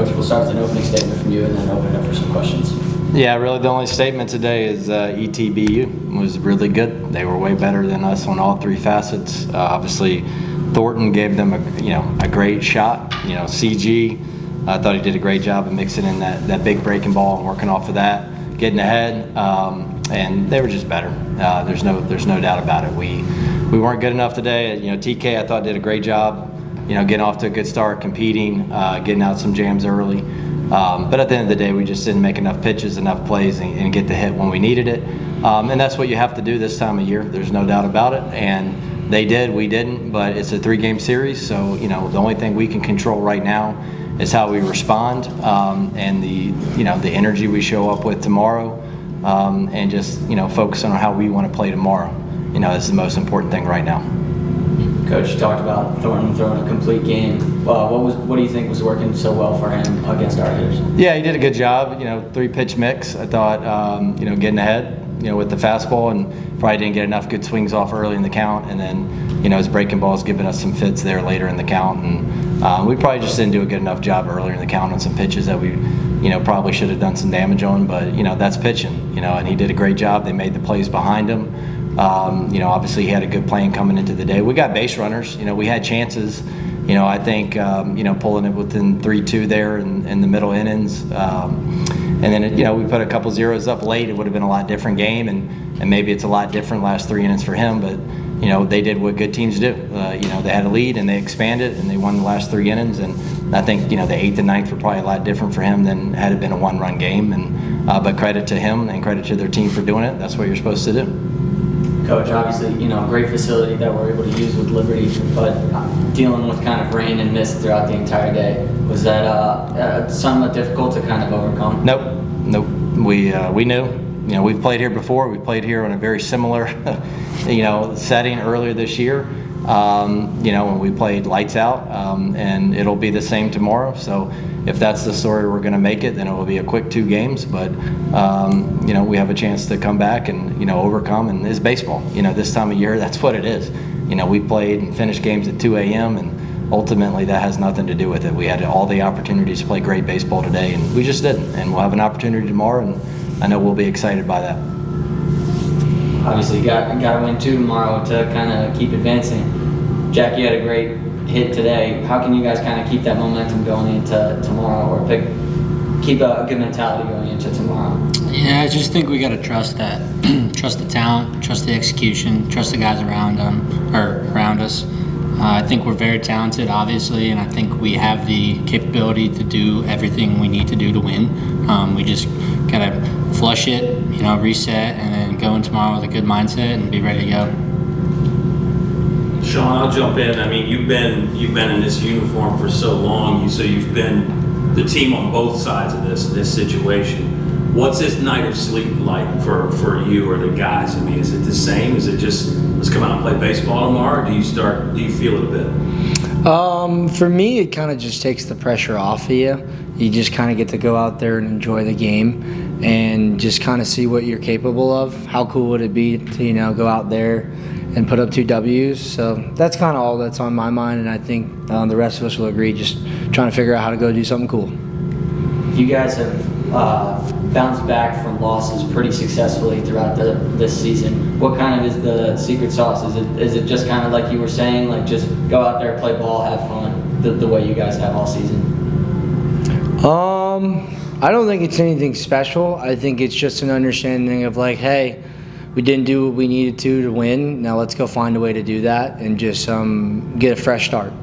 Coach, we'll start with an opening statement from you and then open it up for some questions. Yeah, really the only statement today is ETBU was really good. They were way better than us on all three facets. Obviously, Thornton gave them a great shot. CG, I thought he did a great job of mixing in that big breaking ball and working off of that, getting ahead, and they were just better. There's no doubt about it. We weren't good enough today. TK I thought did a great job. Getting off to a good start, competing, getting out some jams early. But at the end of the day, we just didn't make enough pitches, enough plays, and get the hit when we needed it. And that's what you have to do this time of year. There's no doubt about it. And they did, we didn't. But it's a 3-game series, so the only thing we can control right now is how we respond and the energy we show up with tomorrow, and just focus on how we want to play tomorrow. That's the most important thing right now. Coach, you talked about Thornton throwing a complete game. What do you think was working so well for him against our hitters? Yeah, he did a good job. 3-pitch mix. I thought, getting ahead, with the fastball, and probably didn't get enough good swings off early in the count. And then, his breaking ball's giving us some fits there later in the count. And we probably just didn't do a good enough job earlier in the count on some pitches that we, probably should have done some damage on. But, that's pitching, and he did a great job. They made the plays behind him. Obviously he had a good plan coming into the day. We got base runners. We had chances. I think, pulling it within 3-2 there in the middle innings. And then, we put a couple zeros up late. It would have been a lot different game, and maybe it's a lot different last 3 innings for him. But, they did what good teams do. They had a lead, and they expanded, and they won the last 3 innings. And I think, the 8th and 9th were probably a lot different for him than had it been a 1-run game. And but credit to him and credit to their team for doing it. That's what you're supposed to do. Coach, obviously, great facility that we're able to use with Liberty, but dealing with kind of rain and mist throughout the entire day, was that somewhat difficult to kind of overcome? Nope. We knew. We've played here before. We played here in a very similar, setting earlier this year. When we played lights out, and it'll be the same tomorrow. So if that's the story we're going to make it, then it will be a quick 2 games. But we have a chance to come back and overcome. And it's baseball. This time of year, that's what it is. We played and finished games at 2 a.m. and ultimately that has nothing to do with it. We had all the opportunities to play great baseball today, and we just didn't. And we'll have an opportunity tomorrow, and I know we'll be excited by that. Obviously, you got to win 2 tomorrow to kind of keep advancing. Jack, you had a great hit today. How can you guys kind of keep that momentum going into tomorrow, or keep a good mentality going into tomorrow? Yeah, I just think we got to trust that, trust the talent, trust the execution, trust the guys around us. I think we're very talented, obviously, and I think we have the capability to do everything we need to do to win. We just gotta flush it, reset, and then go in tomorrow with a good mindset and be ready to go. Sean, I'll jump in. I mean, you've been in this uniform for so long, so you've been the team on both sides of this situation. What's this night of sleep like for you or the guys? I mean, is it the same? Is it just let's come out and play baseball tomorrow? Or do you feel it a bit? For me, it kind of just takes the pressure off of you. You just kind of get to go out there and enjoy the game and just kind of see what you're capable of. How cool would it be to go out there and put up 2 W's? So that's kind of all that's on my mind, and I think the rest of us will agree, just trying to figure out how to go do something cool. You guys have bounced back from losses pretty successfully throughout this season. What kind of is the secret sauce? Is it just kind of like you were saying, like just go out there, play ball, have fun, the way you guys have all season? I don't think it's anything special. I think it's just an understanding of like, hey, we didn't do what we needed to win. Now let's go find a way to do that and just get a fresh start.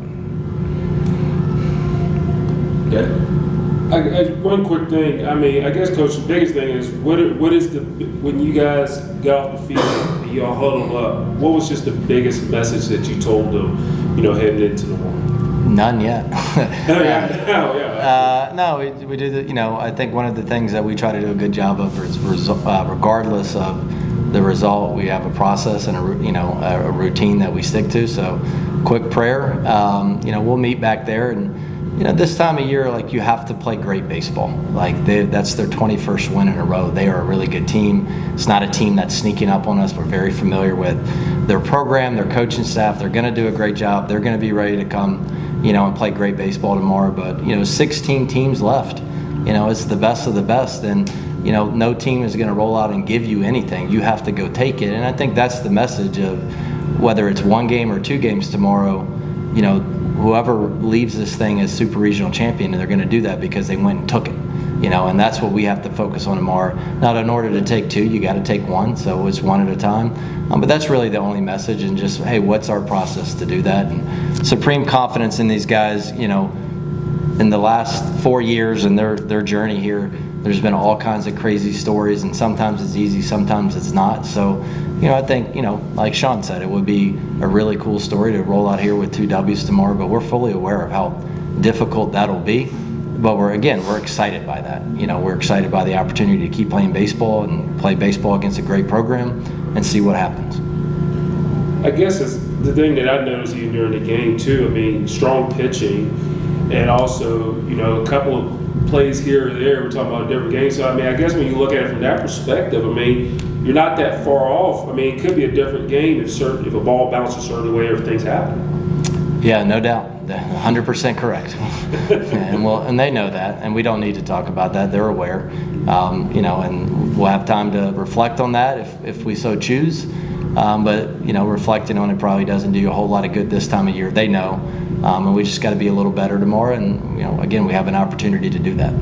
Good. One quick thing. I mean, I guess, Coach, the biggest thing is what is when you guys got off the field and y'all huddled up, what was just the biggest message that you told them, heading into the morning? None yet. Yeah. No, we do. I think one of the things that we try to do a good job of is regardless of the result, we have a process and a routine that we stick to. So, quick prayer. We'll meet back there, and this time of year, like, you have to play great baseball. Like, that's their 21st win in a row. They are a really good team. It's not a team that's sneaking up on us. We're very familiar with their program, their coaching staff. They're going to do a great job. They're going to be ready to come and play great baseball tomorrow. But 16 teams left. It's the best of the best, and no team is going to roll out and give you anything. You have to go take it, and I think that's the message of whether it's one game or 2 games tomorrow. Whoever leaves this thing as super regional champion, they're going to do that because they went and took it. And that's what we have to focus on tomorrow. Not in order to take 2, you got to take 1, so it's one at a time. But that's really the only message, and just, hey, what's our process to do that? And supreme confidence in these guys, in the last 4 years and their journey here, there's been all kinds of crazy stories, and sometimes it's easy, sometimes it's not. So, I think, like Sean said, it would be a really cool story to roll out here with 2 W's tomorrow, but we're fully aware of how difficult that'll be. But we're excited by that. We're excited by the opportunity to keep playing baseball and play baseball against a great program and see what happens. I guess it's the thing that I noticed even during the game too. I mean, strong pitching, and also a couple of plays here or there. We're talking about different games. So I mean, I guess when you look at it from that perspective, I mean, you're not that far off. I mean, it could be a different game if a ball bounces a certain way or if things happen. Yeah, no doubt. 100% correct. and they know that, and we don't need to talk about that. They're aware, and we'll have time to reflect on that if we so choose. But reflecting on it probably doesn't do you a whole lot of good this time of year. They know, and we just got to be a little better tomorrow. And again, we have an opportunity to do that.